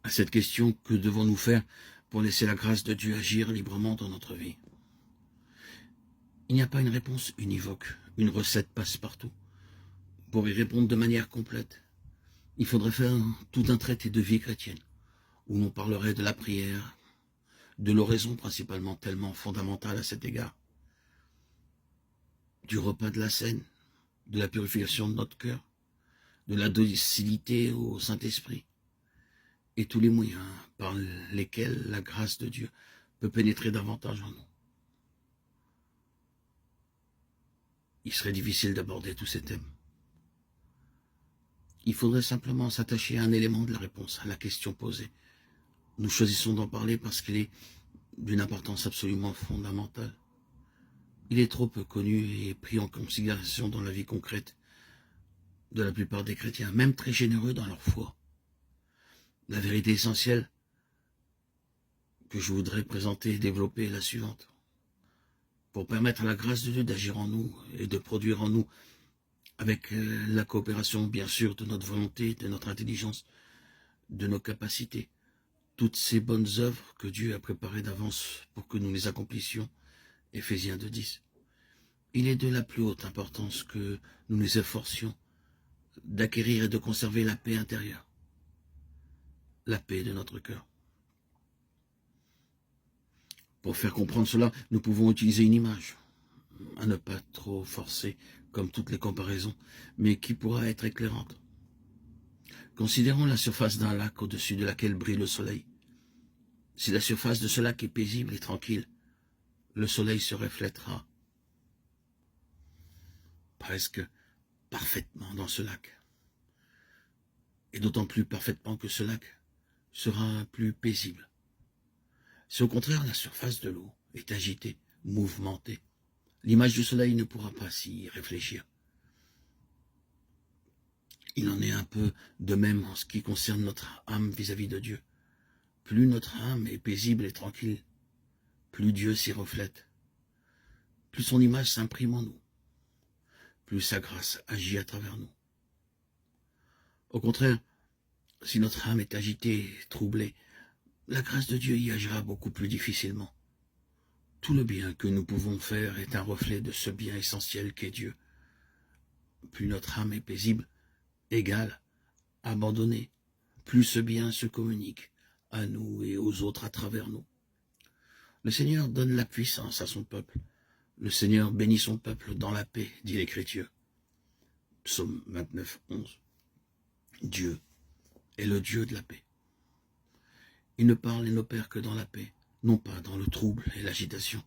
À cette question, que devons-nous faire pour laisser la grâce de Dieu agir librement dans notre vie? Il n'y a pas une réponse univoque, une recette passe-partout. Pour y répondre de manière complète, il faudrait faire tout un traité de vie chrétienne, où l'on parlerait de la prière, de l'oraison principalement, tellement fondamentale à cet égard, du repas de la scène, de la purification de notre cœur, de la docilité au Saint-Esprit, et tous les moyens par lesquels la grâce de Dieu peut pénétrer davantage en nous. Il serait difficile d'aborder tous ces thèmes. Il faudrait simplement s'attacher à un élément de la réponse à la question posée. Nous choisissons d'en parler parce qu'il est d'une importance absolument fondamentale. Il est trop peu connu et pris en considération dans la vie concrète de la plupart des chrétiens, même très généreux dans leur foi. La vérité essentielle que je voudrais présenter et développer est la suivante. Pour permettre à la grâce de Dieu d'agir en nous et de produire en nous, avec la coopération bien sûr de notre volonté, de notre intelligence, de nos capacités, toutes ces bonnes œuvres que Dieu a préparées d'avance pour que nous les accomplissions, Éphésiens 2:10. Il est de la plus haute importance que nous nous efforcions d'acquérir et de conserver la paix intérieure, la paix de notre cœur. Pour faire comprendre cela, nous pouvons utiliser une image, à ne pas trop forcer comme toutes les comparaisons, mais qui pourra être éclairante. Considérons la surface d'un lac au-dessus de laquelle brille le soleil. Si la surface de ce lac est paisible et tranquille, le soleil se reflètera presque parfaitement dans ce lac. Et d'autant plus parfaitement que ce lac sera plus paisible. Si au contraire la surface de l'eau est agitée, mouvementée, l'image du soleil ne pourra pas s'y réfléchir. Il en est un peu de même en ce qui concerne notre âme vis-à-vis de Dieu. Plus notre âme est paisible et tranquille, plus Dieu s'y reflète, plus son image s'imprime en nous, plus sa grâce agit à travers nous. Au contraire, si notre âme est agitée, troublée, la grâce de Dieu y agira beaucoup plus difficilement. Tout le bien que nous pouvons faire est un reflet de ce bien essentiel qu'est Dieu. Plus notre âme est paisible, égale, abandonnée, plus ce bien se communique à nous et aux autres à travers nous. Le Seigneur donne la puissance à son peuple. Le Seigneur bénit son peuple dans la paix, dit l'Écriture. Psaume 29, 11. Dieu est le Dieu de la paix. Il ne parle et n'opère que dans la paix, non pas dans le trouble et l'agitation.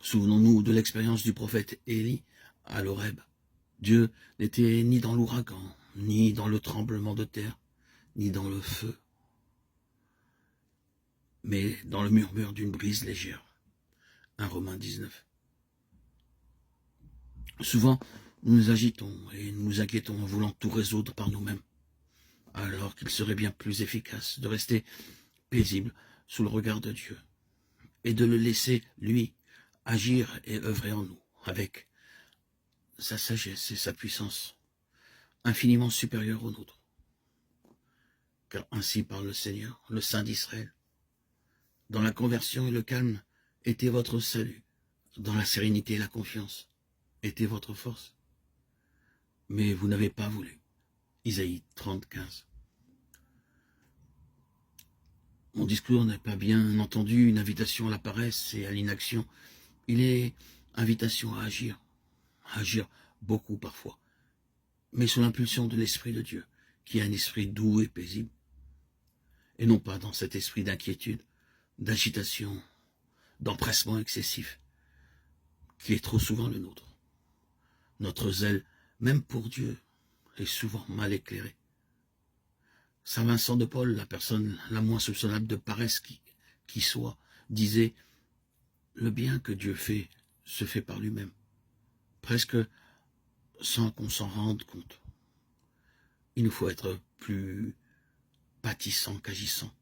Souvenons-nous de l'expérience du prophète Élie à l'Horeb. Dieu n'était ni dans l'ouragan, ni dans le tremblement de terre, ni dans le feu, mais dans le murmure d'une brise légère. 1 Romains 19. Souvent, nous nous agitons et nous nous inquiétons en voulant tout résoudre par nous-mêmes, alors qu'il serait bien plus efficace de rester paisible sous le regard de Dieu et de le laisser, lui, agir et œuvrer en nous avec sa sagesse et sa puissance infiniment supérieure aux nôtres. Car ainsi parle le Seigneur, le Saint d'Israël. Dans la conversion et le calme était votre salut, dans la sérénité et la confiance était votre force. Mais vous n'avez pas voulu. Isaïe 30, 15. Mon discours n'est pas bien entendu une invitation à la paresse et à l'inaction. Il est invitation à agir beaucoup parfois, mais sous l'impulsion de l'Esprit de Dieu, qui est un esprit doux et paisible, et non pas dans cet esprit d'inquiétude, d'agitation, d'empressement excessif, qui est trop souvent le nôtre. Notre zèle, même pour Dieu, est souvent mal éclairé. Saint Vincent de Paul, la personne la moins soupçonnable de paresse qui soit, disait « Le bien que Dieu fait se fait par lui-même, presque sans qu'on s'en rende compte. » Il nous faut être plus pâtissant qu'agissant.